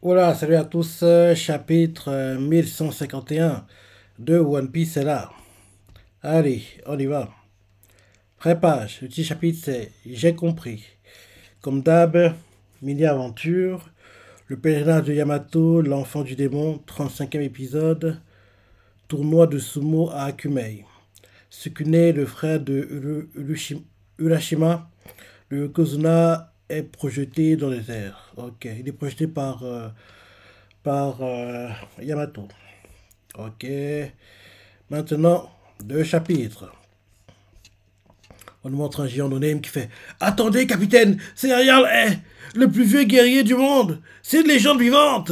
Voilà, salut à tous, chapitre 1151 de One Piece est là. Allez, on y va. Pré-page, le petit chapitre c'est J'ai compris. Comme d'hab, mini-aventure, le pèlerinage de Yamato, l'enfant du démon, 35e épisode, tournoi de sumo à Akumei. Sukune, le frère de Urashima, le Yokozuna est projeté dans les airs. Ok, il est projeté par Yamato. Ok. Maintenant, deux chapitres. On nous montre un géant no-name qui fait Attendez, capitaine, c'est Ariel est le plus vieux guerrier du monde. C'est une légende vivante.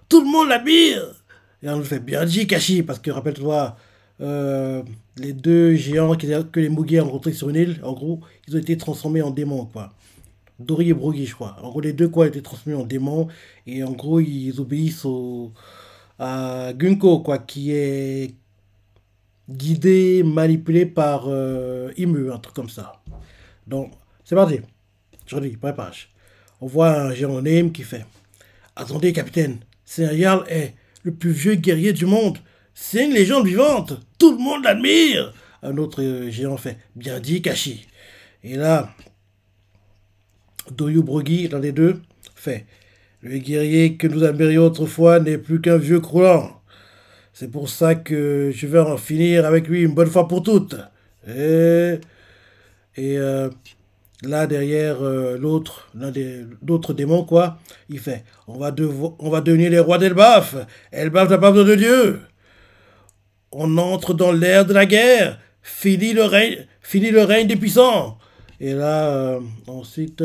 Tout le monde l'admire. Et on nous fait bien dit, Kashi, parce que rappelle-toi, les deux géants que les Mugi ont rencontrés sur une île, en gros, ils ont été transformés en démons, quoi. Dori et Brogi, je crois. En gros, les deux, quoi, ont été transformés en démons. Et en gros, ils obéissent à Gunko, quoi, qui est guidé, manipulé par Imu, un truc comme ça. Donc, c'est parti. Je redis, prépare. On voit un géant name qui fait Attendez, capitaine, c'est un Jarl est le plus vieux guerrier du monde. C'est une légende vivante. Tout le monde l'admire. Un autre géant fait Bien dit, Kashi. Et là, Doyu Brogi, l'un des deux, fait Le guerrier que nous admirions autrefois n'est plus qu'un vieux croulant. C'est pour ça que je vais en finir avec lui une bonne fois pour toutes. Et, et là, derrière l'un des d'autres démons, quoi, il fait on va devenir les rois d'Elbaf. Elbaf n'a pas besoin de Dieu. On entre dans l'ère de la guerre. Fini le règne des puissants. Et là, ensuite,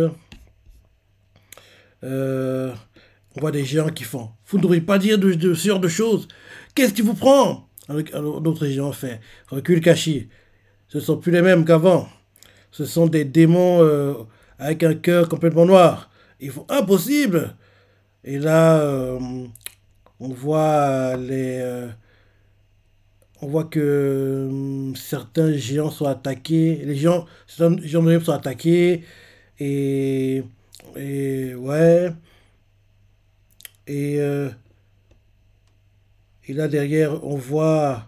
euh, on voit des géants qui font Vous ne devriez pas dire de ce genre de choses. Qu'est-ce qui vous prend Un autre géant fait Recule, Kashi. Ce ne sont plus les mêmes qu'avant. Ce sont des démons avec un cœur complètement noir. Ils font impossible. Et là, on voit on voit que certains géants sont attaqués. Certains géants sont attaqués. Et, et ouais. Et, euh, et là derrière, on voit.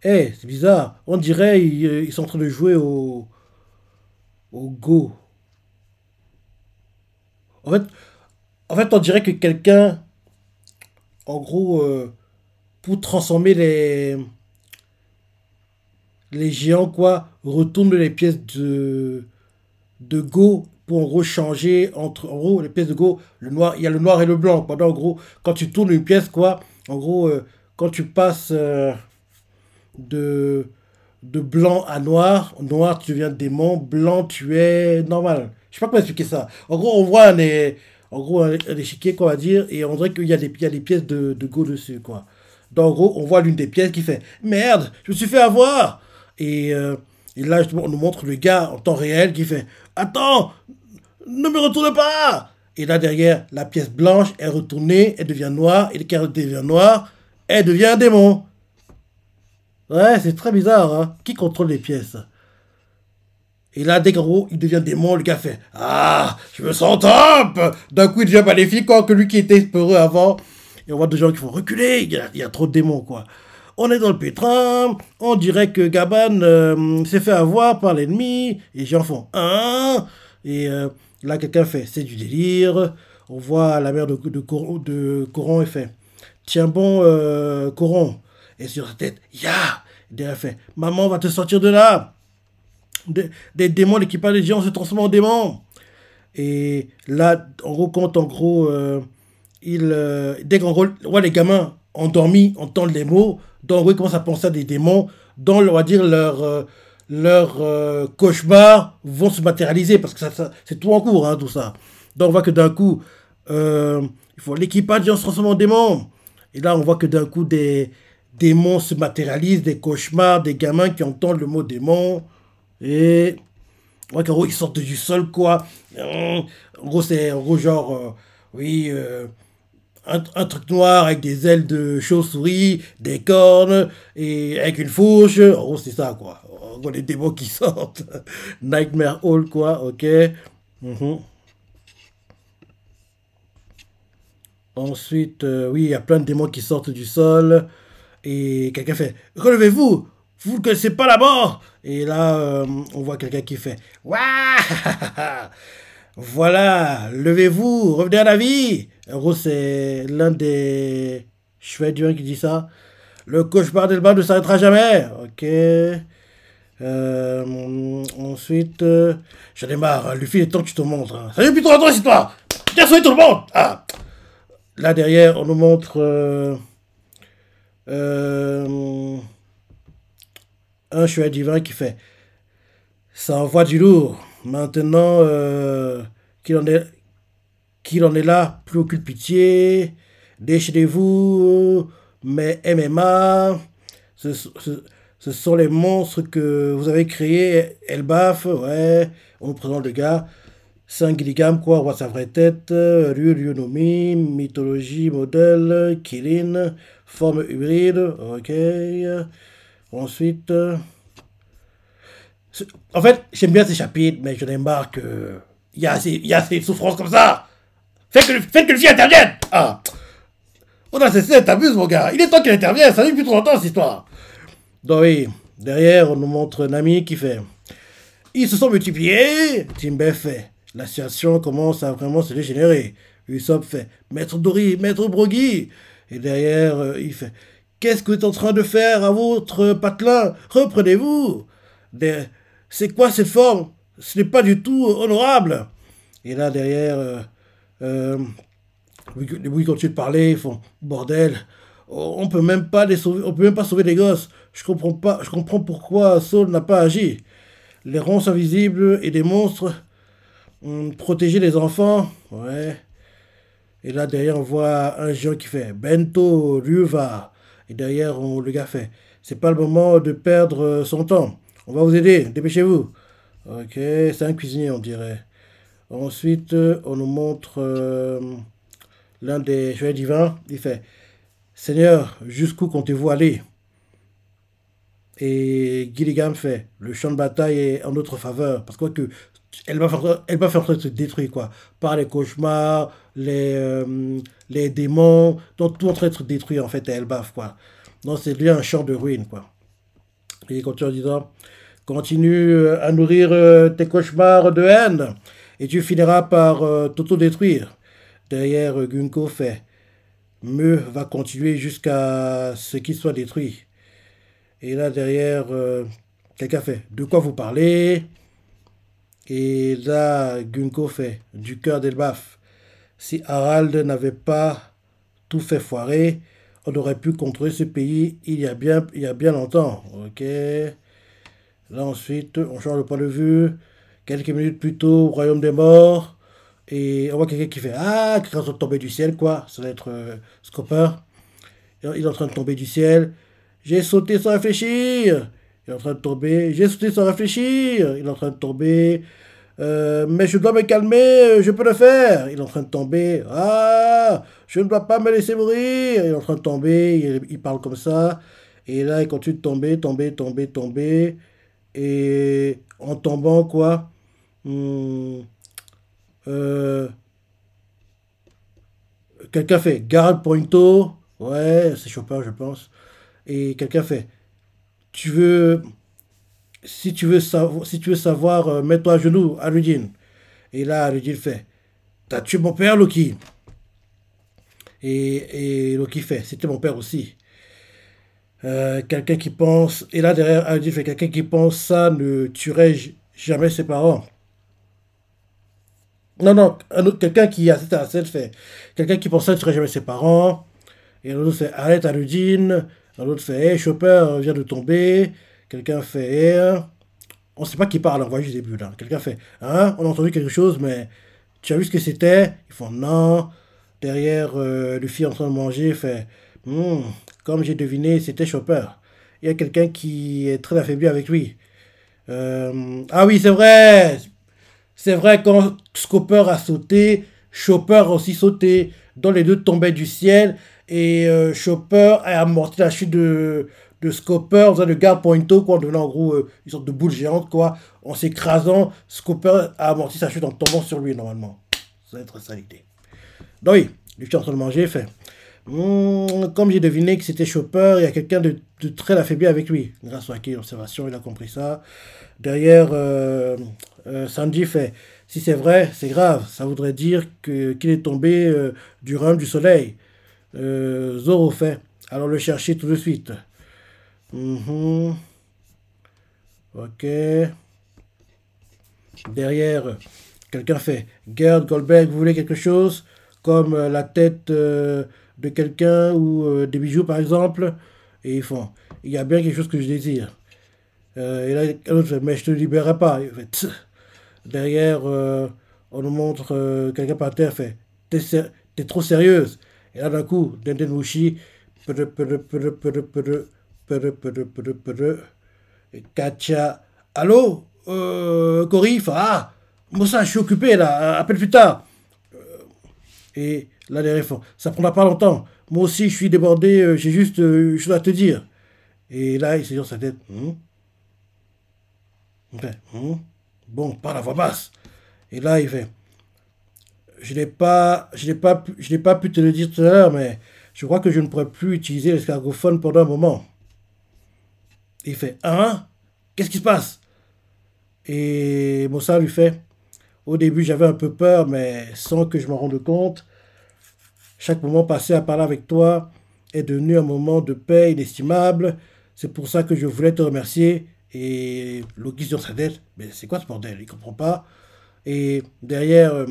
Eh, c'est bizarre. On dirait ils sont en train de jouer au Go. En fait, on dirait que quelqu'un, en gros, pour transformer les géants, quoi, retourne les pièces de Go pour en gros changer entre, en gros, les pièces de Go, le noir, il y a le noir et le blanc, quoi. Donc, en gros, quand tu tournes une pièce, quoi, en gros, quand tu passes de, de blanc à noir, noir, tu deviens démon, blanc, tu es normal. Je sais pas comment expliquer ça. En gros, on voit en gros, un échiquier, quoi, on va dire, et on dirait il y a des pièces de Go dessus, quoi. Donc, en gros, on voit l'une des pièces qui fait Merde, je me suis fait avoir. Et, euh, et là, justement, on nous montre le gars en temps réel qui fait Attends, ne me retourne pas. Et là, derrière, la pièce blanche est retournée, elle devient noire, et quand elle devient noire, elle devient un démon. Ouais, c'est très bizarre, hein. Qui contrôle les pièces? Et là, dès qu'en gros, il devient démon, le gars fait Ah, je me sens top. D'un coup, il devient maléfique, quoi, que lui qui était peureux avant. Et on voit des gens qui font reculer, il y a trop de démons, quoi. On est dans le pétrin, on dirait que Gaban s'est fait avoir par l'ennemi, et les gens font et là, quelqu'un fait c'est du délire. On voit la mère de Coron et fait Tiens bon, Coron. Et sur sa tête, Ya. Et derrière, elle fait Maman va te sortir de là. Des démons, l'équipage des géants se transforme en démons. Et là, en gros, quand en gros, dès qu'en gros, ouais, les gamins endormis entendent les mots, donc en gros, ils commencent à penser à des démons, dont, on va dire, leurs cauchemars vont se matérialiser, parce que c'est tout en cours, hein, tout ça. Donc on voit que d'un coup, euh, l'équipage des géants se transforme en démons. Et là, on voit que d'un coup, des démons se matérialisent, des cauchemars, des gamins qui entendent le mot démon. Et ouais, qu'en gros, ils sortent du sol, quoi. En gros, c'est en gros genre, oui, un truc noir avec des ailes de chauve-souris, des cornes, et avec une fourche. En gros, c'est ça, quoi. En gros, les démons qui sortent. Nightmare Hall, quoi, ok. Mhm. Ensuite, oui, il y a plein de démons qui sortent du sol. Et quelqu'un fait relevez-vous, vous ne connaissez pas la mort. Et là, on voit quelqu'un qui fait waouh. Voilà, levez-vous, revenez à la vie. En gros, c'est l'un des cheveux du qui dit ça. Le cauchemar d'Elba ne s'arrêtera jamais. Ok. Ensuite, j'en ai marre. Luffy, il est temps que tu te montres. Hein. Ça fait plus trop longtemps, cette histoire. Tiens, soyez tout le monde. Ah. Là, derrière, on nous montre euh, un chevalier divin qui fait ça envoie du lourd. Maintenant qu'il en est, qu'il en est là, plus aucune pitié. Déchez-vous, mais MMA. Ce sont les monstres que vous avez créés. Elbaf, ouais. On nous présente le gars. Sanguiligam, quoi, voit sa vraie tête. Ryunomi, mythologie, modèle, Kirin, forme hybride, ok. Ensuite, en fait, j'aime bien ces chapitres, mais j'en ai marre que. Il y a assez de souffrances comme ça. Faites que le fille intervienne. Ah, on a cessé, t'abuses, mon gars. Il est temps qu'il intervienne, ça fait plus trop longtemps cette histoire. Donc, oui, derrière, on nous montre Nami qui fait. Ils se sont multipliés. Timber fait. La situation commence à vraiment se dégénérer. Usopp fait. Maître Dory, Maître Brogy. Et derrière, il fait. Qu'est-ce que vous êtes en train de faire à votre patelin? Reprenez-vous. C'est quoi cette forme? Ce n'est pas du tout honorable. Et là, derrière, euh, les bruits continuent de parler. Ils font. Bordel. On peut même pas les sauver, on peut même pas sauver les gosses. Je comprends pas, je comprends pourquoi Saul n'a pas agi. Les ronces invisibles et des monstres. Protéger les enfants. Ouais. Et là, derrière, on voit un géant qui fait Bento, Ryuva. Et derrière, le gars fait c'est pas le moment de perdre son temps. On va vous aider, dépêchez-vous. Ok, c'est un cuisinier, on dirait. Ensuite, on nous montre l'un des chevaliers divins. Il fait Seigneur, jusqu'où comptez-vous aller? Et Gilligan fait le champ de bataille est en notre faveur. Parce que elle va faire se détruire, quoi. Par les cauchemars, les démons, donc tout en train d'être détruit, en fait, à Elbaf, quoi. Donc c'est bien un champ de ruines, quoi. Et il continue en disant, continue à nourrir tes cauchemars de haine, et tu finiras par t'auto-détruire. Derrière, Gunko fait, Me va continuer jusqu'à ce qu'il soit détruit. Et là, derrière, quelqu'un fait, de quoi vous parlez? Et là, Gunko fait du cœur d'Elbaf. Si Harald n'avait pas tout fait foirer, on aurait pu contrôler ce pays il y a bien longtemps. Ok. Là ensuite, on change de point de vue. Quelques minutes plus tôt, au royaume des morts. Et on voit quelqu'un qui fait ah, quelqu'un est en train de tomber du ciel, quoi. Ça va être Scopper. Il est en train de tomber du ciel. J'ai sauté sans réfléchir. Il est en train de tomber. J'ai sauté sans réfléchir. Il est en train de tomber. Mais je dois me calmer, je peux le faire. Il est en train de tomber. Ah, je ne dois pas me laisser mourir. Il est en train de tomber. Il parle comme ça. Et là, il continue de tomber, tomber, tomber, tomber. Et en tombant, quoi. hum, euh, Quelqu'un fait garde pointo. Ouais, c'est Chopin, je pense. Et quelqu'un fait tu veux. Si tu veux savoir, mets-toi à genoux, Aludin. Et là, Aludin fait t'as tué mon père, Loki. Et Loki fait c'était mon père aussi. Quelqu'un qui pense. Et là, derrière, Aludin fait quelqu'un qui pense ça ne tuerait jamais ses parents. Non, non, quelqu'un qui assiste à la scène fait quelqu'un qui pense ça ne tuerait jamais ses parents. Et l'autre fait arrête, Aludin. L'autre fait hey, Chopper vient de tomber. Quelqu'un fait hey, on ne sait pas qui parle, on voit juste le début là. Quelqu'un fait hein, on a entendu quelque chose, mais tu as vu ce que c'était? Ils font non. Derrière, Luffy en train de manger fait Hmm, comme j'ai deviné, c'était Chopper. Il y a quelqu'un qui est très affaibli avec lui. Ah oui, c'est vrai! C'est vrai, quand Scopper a sauté, Chopper a aussi sauté. Dans les deux tombaient du ciel. Et Chopper a amorti la chute de Scopper en faisant le garde pointo, quoi, en devenant en gros une sorte de boule géante, quoi. En s'écrasant, Scopper a amorti sa chute en tombant sur lui, normalement. Ça va être ça l'idée. Donc oui, Luffy est en train de manger, il fait. Comme j'ai deviné que c'était Chopper, il y a quelqu'un de très affaibli avec lui. Grâce à quelle observation, il a compris ça. Derrière, Sanji fait. Si c'est vrai, c'est grave. Ça voudrait dire qu'il est tombé du rhum du soleil. Zoro fait. Alors le chercher tout de suite. Mhm. Ok. Derrière, quelqu'un fait. Gerd Goldberg, vous voulez quelque chose? Comme la tête de quelqu'un ou des bijoux par exemple. Et ils font. Il y a bien quelque chose que je désire. Et là, l'autre fait. Mais je te libérerai pas. Il fait. Tch. Derrière, on nous montre quelqu'un par terre fait. T'es trop sérieuse. Et là, d'un coup, Denden Mushi. Katia. Allô Cory, il fait, ah, Moussa, je suis occupé là, appelle plus tard. Et là, derrière, ils font, ça prendra pas longtemps. Moi aussi, je suis débordé, j'ai juste une chose à te dire. Et là, il se dit dans sa tête, ok, bon, parle à voix basse. Et là, il fait, je n'ai pas pu te le dire tout à l'heure, mais je crois que je ne pourrais plus utiliser l'escargophone pendant un moment. Et il fait, hein? Qu'est-ce qui se passe? Et Moussa lui fait, au début j'avais un peu peur, mais sans que je m'en rende compte, chaque moment passé à parler avec toi est devenu un moment de paix inestimable. C'est pour ça que je voulais te remercier. Et Loki sur sa tête, mais c'est quoi ce bordel? Il comprend pas. Et derrière,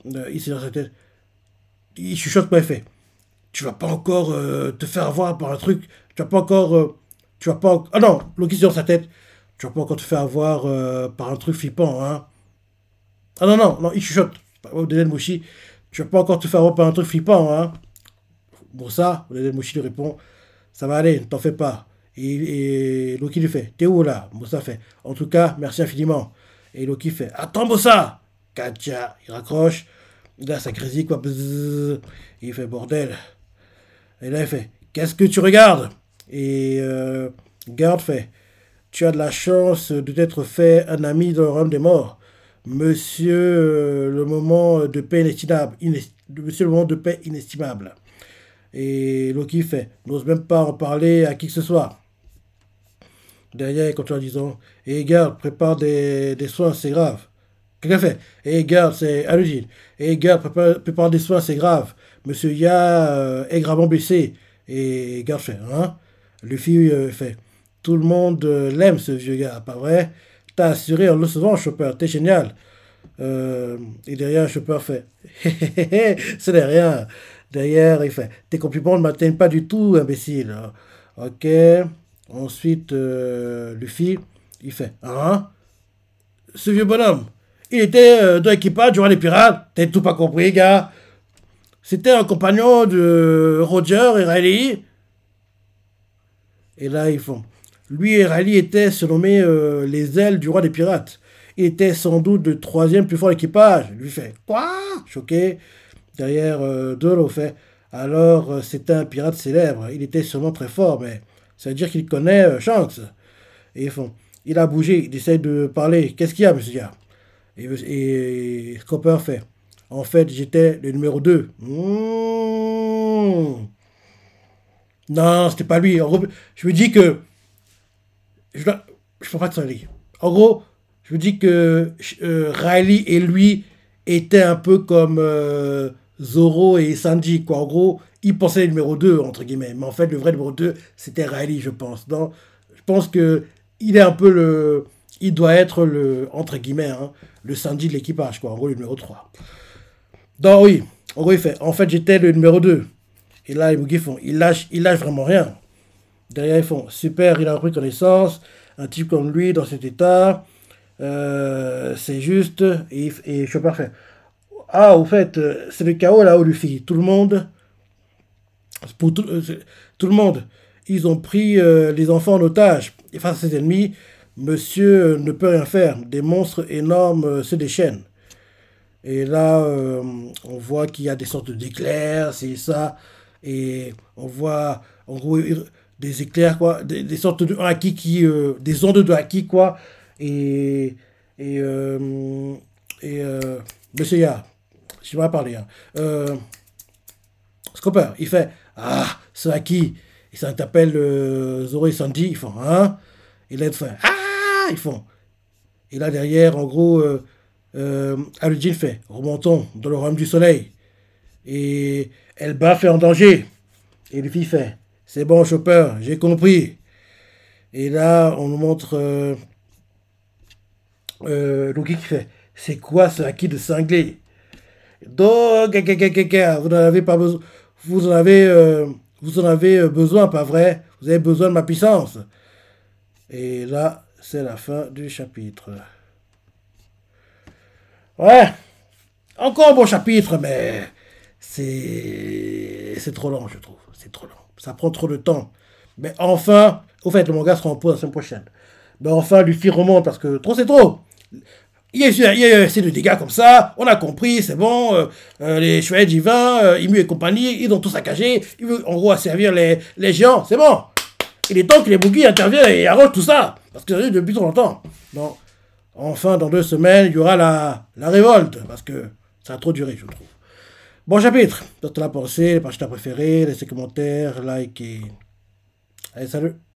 il s'est dans sa tête, il chuchote quoi il fait. Tu vas pas encore te faire avoir par un truc. Tu vas pas encore. Tu vas pas. Ah non, Loki sur sa tête. Tu vas pas encore te faire avoir par un truc flippant, hein. Ah non, non, non, il chuchote. Oden Mushi, tu vas pas encore te faire avoir par un truc flippant, hein. Pour ça, Oden Mushi lui répond, ça va aller, ne t'en fais pas. Et Loki lui fait, t'es où là? Bossa fait, en tout cas, merci infiniment. Et Loki fait, attends Bossa! Katia, il raccroche. Là, ça grésille quoi. Bzzz. Il fait, bordel. Et là, il fait, qu'est-ce que tu regardes? Et Garde fait, tu as de la chance de t'être fait un ami dans le royaume des morts. Monsieur le moment de paix inestimable. Monsieur le moment de paix inestimable. Et Loki fait, n'ose même pas en parler à qui que ce soit. Derrière, il continue en disant, et garde, prépare des soins, c'est grave. Quelqu'un fait, et garde, c'est Aludine. Et garde, prépare des soins, c'est grave. Monsieur Ya est gravement blessé. Et garde fait, hein? Luffy fait, tout le monde l'aime, ce vieux gars, pas vrai? T'as assuré en le sauvant, Chopper, t'es génial. Et derrière, Chopper fait, ce n'est rien. Derrière, il fait, tes compliments ne m'atteignent pas du tout, imbécile. Ok. Ensuite, Luffy, il fait, hein? Ce vieux bonhomme, il était dans l'équipage durant les pirates. T'as tout pas compris, gars. C'était un compagnon de Roger et Riley. Et là, ils font. Lui et Riley étaient surnommés les ailes du roi des pirates. Il était sans doute le troisième plus fort équipage. Lui fait, quoi? Choqué. Derrière, Dolo fait, alors c'était un pirate célèbre. Il était sûrement très fort, mais ça veut dire qu'il connaît Shanks. Et ils font, il a bougé, il essaie de parler. Qu'est-ce qu'il y a, monsieur Gars? Et Scopper fait, en fait, j'étais le numéro 2. Non, c'était pas lui. En gros, je me dis que je ne peux pas te sortir. En gros, je me dis que Riley et lui étaient un peu comme Zoro et Sanji, quoi. En gros, ils pensaient le numéro 2 entre guillemets. Mais en fait, le vrai numéro 2 c'était Riley, je pense. Donc, je pense que il est un peu le. Il doit être le, entre guillemets, hein, le Sanji de l'équipage, quoi. En gros, le numéro 3. Donc, oui. En gros, il fait. En fait, j'étais le numéro 2. Et là, les Boogies font. Il lâche vraiment rien. Derrière, ils font super, il a repris connaissance. Un type comme lui, dans cet état, c'est juste. Et Chopper fait, ah, au fait, c'est le chaos là-haut, Luffy. Tout le monde, pour tout le monde, ils ont pris les enfants en otage. Et face à ses ennemis, monsieur ne peut rien faire. Des monstres énormes se déchaînent. Et là, on voit qu'il y a des sortes d'éclairs, c'est ça. Et on voit, en gros, des éclairs, quoi. Des sortes de haki des ondes de haki, quoi. Et, et, euh, et Monsieur Ya, je vais parler. Hein. Copper, il fait, ah, c'est à qui? Et ça t'appelle Zoro et Sandy, ils font, hein? Et là, ils font, ah, ils font. Et là, derrière, en gros, Aludin fait, remontons dans le royaume du soleil. Et Elba fait en danger. Et Luffy fait, c'est bon, Chopper, j'ai compris. Et là, on nous montre Luffy qui fait, c'est quoi ce acquis de cinglé? Donc, vous n'en avez pas besoin. Vous en avez besoin, pas vrai? Vous avez besoin de ma puissance. Et là, c'est la fin du chapitre. Ouais, encore un bon chapitre, mais c'est trop long, je trouve. C'est trop long. Ça prend trop de temps. Mais enfin, au fait, le manga sera en pause la semaine prochaine. Mais enfin, Luffy remonte parce que trop, c'est trop. Il y a assez de dégâts comme ça, on a compris, c'est bon, les chevaliers divins, Imu et compagnie, ils ont tout saccagé, ils veulent en gros asservir les géants, c'est bon. Il est temps que les boogies interviennent et arrangent tout ça, parce que ça depuis trop longtemps. Non. Enfin, dans 2 semaines, il y aura la révolte, parce que ça a trop duré, je trouve. Bon chapitre, toi t'en as pensé, les pages que t'as préférées, laissez commentaires, like et... Allez, salut.